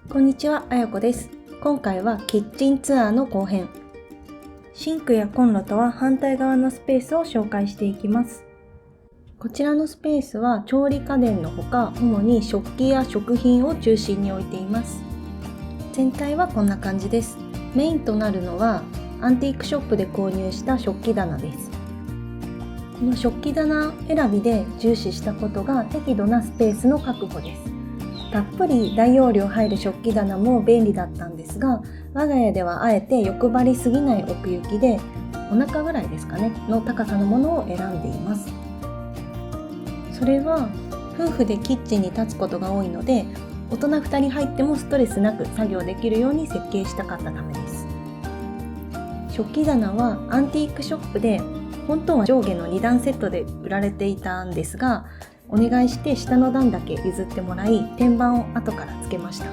こんにちは、あやこです。今回はキッチンツアーの後編。シンクやコンロとは反対側のスペースを紹介していきます。こちらのスペースは調理家電のほか、主に食器や食品を中心に置いています。全体はこんな感じです。メインとなるのはアンティークショップで購入した食器棚です。この食器棚選びで重視したことが適度なスペースの確保です。たっぷり大容量入る食器棚も便利だったんですが、我が家ではあえて欲張りすぎない奥行きで、お腹ぐらいですかねの高さのものを選んでいます。それは夫婦でキッチンに立つことが多いので、大人2人入ってもストレスなく作業できるように設計したかったためです。食器棚はアンティークショップで本当は上下の2段セットで売られていたんですが、お願いして下の段だけ譲ってもらい、天板を後からつけました。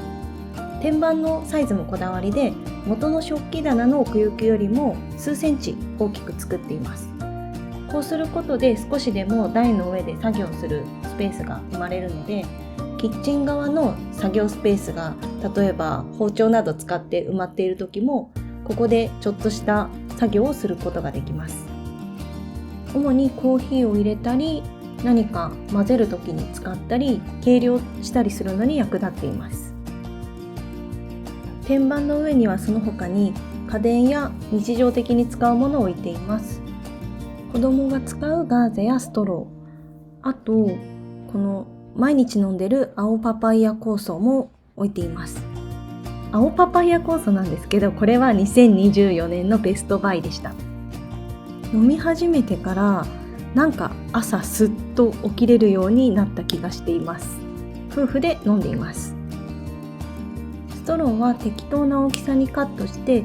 天板のサイズもこだわりで、元の食器棚の奥行きよりも数センチ大きく作っています。こうすることで少しでも台の上で作業するスペースが生まれるので、キッチン側の作業スペースが例えば包丁など使って埋まっている時も、ここでちょっとした作業をすることができます。主にコーヒーを入れたり、何か混ぜる時に使ったり、計量したりするのに役立っています。天板の上にはその他に家電や日常的に使うものを置いています。子供が使うガーゼやストロー、あとこの毎日飲んでる青パパイヤ酵素も置いています。青パパイヤ酵素なんですけど、これは2024年のベストバイでした。飲み始めてからなんか朝すっと起きれるようになった気がしています。夫婦で飲んでいます。ストローは適当な大きさにカットして、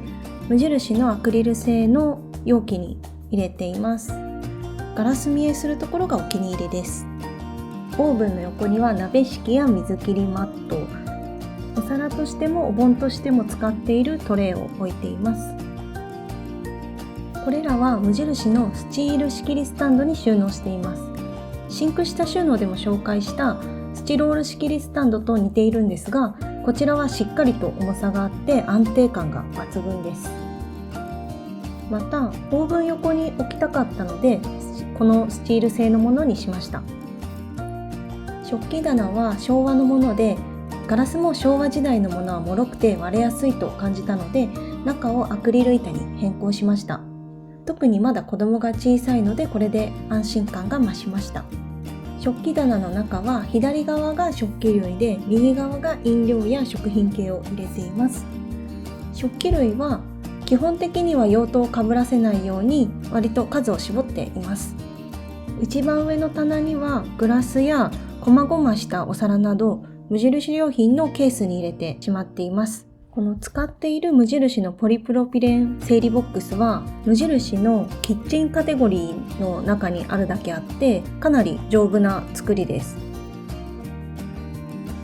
無印のアクリル製の容器に入れています。ガラス見えするところがお気に入りです。オーブンの横には鍋敷きや水切りマット、お皿としてもお盆としても使っているトレイを置いています。これらは無印のスチール仕切りスタンドに収納しています。シンク下収納でも紹介したスチロール仕切りスタンドと似ているんですが、こちらはしっかりと重さがあって安定感が抜群です。またオーブン横に置きたかったので、このスチール製のものにしました。食器棚は昭和のもので、ガラスも昭和時代のものは脆くて割れやすいと感じたので、中をアクリル板に変更しました。特にまだ子供が小さいので、これで安心感が増しました。食器棚の中は左側が食器類で、右側が飲料や食品系を入れています。食器類は基本的には用途をかぶらせないように割と数を絞っています。一番上の棚にはグラスや細々したお皿など無印良品のケースに入れてしまっています。この使っている無印のポリプロピレン整理ボックスは無印のキッチンカテゴリーの中にあるだけあって、かなり丈夫な作りです。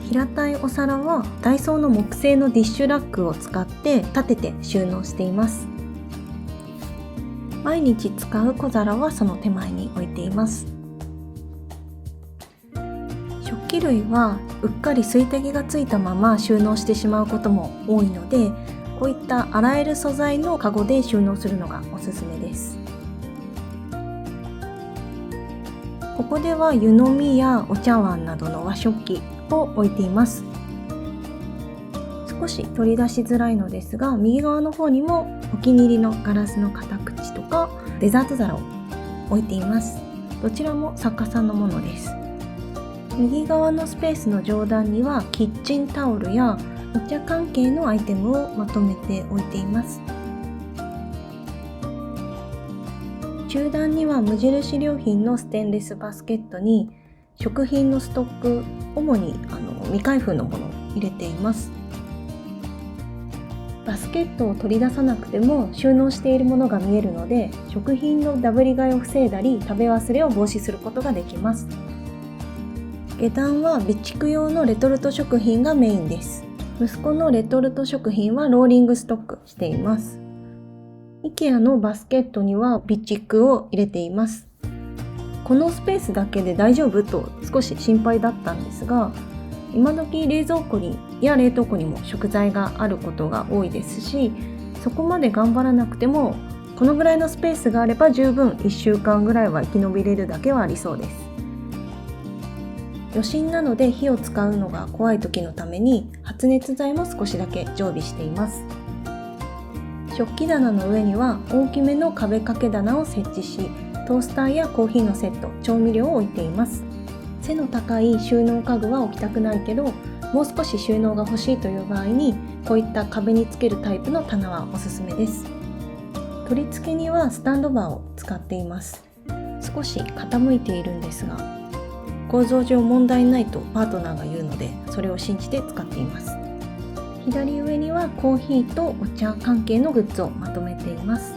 平たいお皿はダイソーの木製のディッシュラックを使って立てて収納しています。毎日使う小皿はその手前に置いています。食器類はうっかり水滴がついたまま収納してしまうことも多いので、こういった洗える素材のカゴで収納するのがおすすめです。ここでは湯飲みやお茶碗などの和食器を置いています。少し取り出しづらいのですが、右側の方にもお気に入りのガラスの片口とかデザート皿を置いています。どちらも作家さんのものです。右側のスペースの上段にはキッチンタオルやお茶関係のアイテムをまとめておいています。中段には無印良品のステンレスバスケットに食品のストック、主に未開封のものを入れています。バスケットを取り出さなくても収納しているものが見えるので、食品のダブり買いを防いだり食べ忘れを防止することができます。下段は備蓄用のレトルト食品がメインです。息子のレトルト食品はローリングストックしています。IKEA のバスケットには備蓄を入れています。このスペースだけで大丈夫と少し心配だったんですが、今時冷蔵庫にや冷凍庫にも食材があることが多いですし、そこまで頑張らなくてもこのぐらいのスペースがあれば十分1週間ぐらいは生き延びれるだけはありそうです。余震なので火を使うのが怖い時のために発熱剤も少しだけ常備しています。食器棚の上には大きめの壁掛け棚を設置し、トースターやコーヒーのセット、調味料を置いています。背の高い収納家具は置きたくないけど、もう少し収納が欲しいという場合にこういった壁につけるタイプの棚はおすすめです。取り付けにはスタンドバーを使っています。少し傾いているんですが、構造上問題ないとパートナーが言うので、それを信じて使っています。左上にはコーヒーとお茶関係のグッズをまとめています。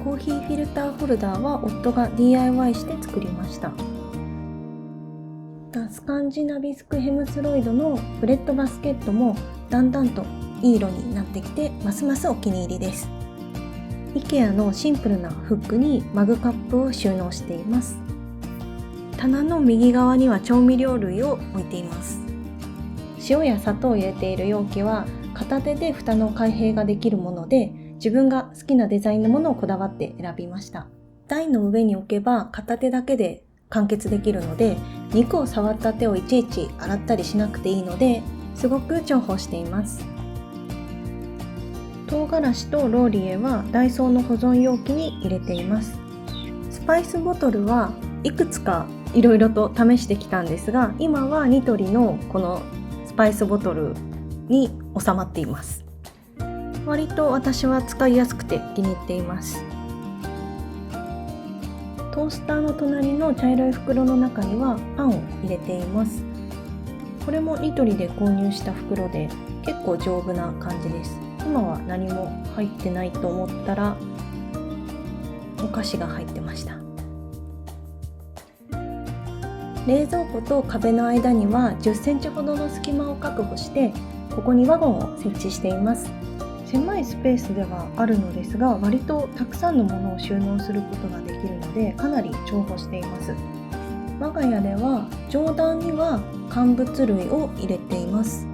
コーヒーフィルターホルダーは夫が DIY して作りました。スカンジナビスクヘムスロイドのブレッドバスケットもだんだんといい色になってきて、ますますお気に入りです。IKEA のシンプルなフックにマグカップを収納しています。棚の右側には調味料類を置いています。塩や砂糖を入れている容器は片手で蓋の開閉ができるもので、自分が好きなデザインのものをこだわって選びました。台の上に置けば片手だけで完結できるので、肉を触った手をいちいち洗ったりしなくていいので、すごく重宝しています。唐辛子とローリエはダイソーの保存容器に入れています。スパイスボトルはいくつかいろいろと試してきたんですが、今はニトリのこのスパイスボトルに収まっています。割と私は使いやすくて気に入っています。トースターの隣の茶色い袋の中にはパンを入れています。これもニトリで購入した袋で結構丈夫な感じです。今は何も入ってないと思ったらお菓子が入ってました。冷蔵庫と壁の間には10センチほどの隙間を確保して、ここにワゴンを設置しています。狭いスペースではあるのですが、割とたくさんのものを収納することができるので、かなり重宝しています。我が家では上段には乾物類を入れています。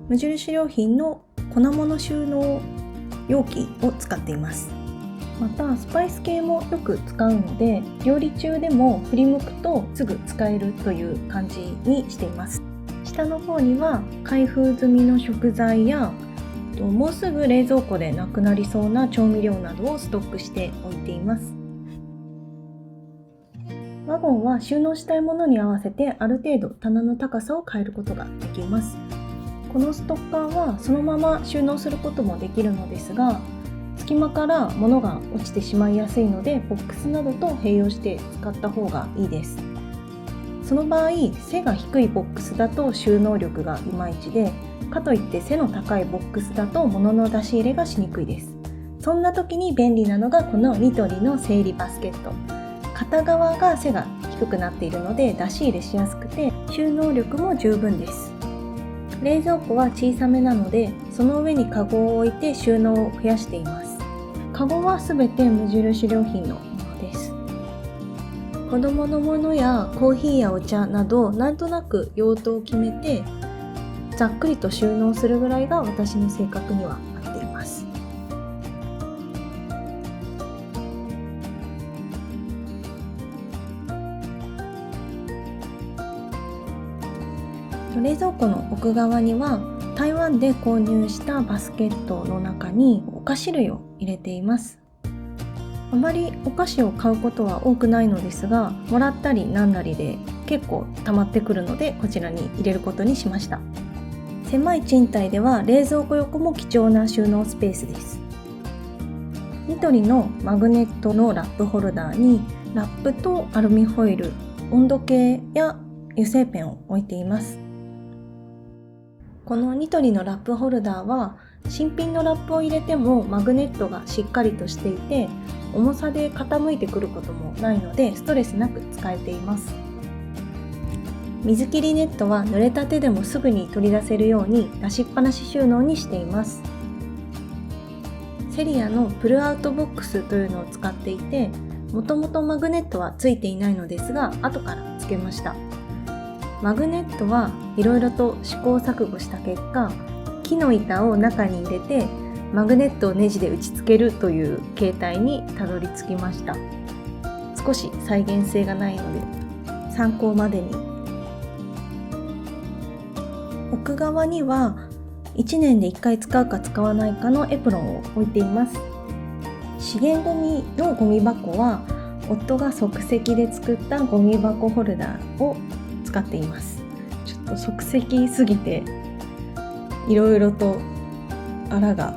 無印良品の粉物収納容器を使っています。またスパイス系もよく使うので、料理中でも振り向くとすぐ使えるという感じにしています。下の方には開封済みの食材や、もうすぐ冷蔵庫でなくなりそうな調味料などをストックしておいています。ワゴンは収納したいものに合わせてある程度棚の高さを変えることができます。このストッカーはそのまま収納することもできるのですが、隙間から物が落ちてしまいやすいので、ボックスなどと併用して使った方がいいです。その場合、背が低いボックスだと収納力がいまいちで、かといって背の高いボックスだと物の出し入れがしにくいです。そんな時に便利なのがこのニトリの整理バスケット。片側が背が低くなっているので出し入れしやすくて、収納力も十分です。冷蔵庫は小さめなので、その上にカゴを置いて収納を増やしています。カゴはすべて無印良品のものです。子供のものやコーヒーやお茶など、なんとなく用途を決めてざっくりと収納するぐらいが私の性格には合っています。冷蔵庫の奥側には台湾で購入したバスケットの中にお菓子類を入れています。あまりお菓子を買うことは多くないのですが、もらったりなんだりで結構溜まってくるので、こちらに入れることにしました。狭い賃貸では冷蔵庫横も貴重な収納スペースです。ニトリのマグネットのラップホルダーにラップとアルミホイル、温度計や油性ペンを置いています。このニトリのラップホルダーは新品のラップを入れてもマグネットがしっかりとしていて、重さで傾いてくることもないのでストレスなく使えています。水切りネットは濡れた手でもすぐに取り出せるように出しっぱなし収納にしています。セリアのプルアウトボックスというのを使っていて、もともとマグネットはついていないのですが、後からつけました。マグネットはいろいろと試行錯誤した結果、木の板を中に入れてマグネットをネジで打ち付けるという形態にたどり着きました。少し再現性がないので参考までに。奥側には1年で1回使うか使わないかのエプロンを置いています。資源ゴミのゴミ箱は夫が即席で作ったゴミ箱ホルダーを使っています。ちょっと即席すぎていろいろとあらが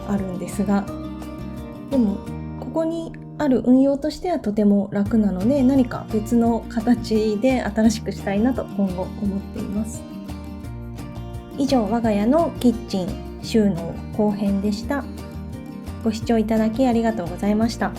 あるんですが、でもここにある運用としてはとても楽なので、何か別の形で新しくしたいなと今後思っています。以上、我が家のキッチン収納後編でした。ご視聴いただきありがとうございました。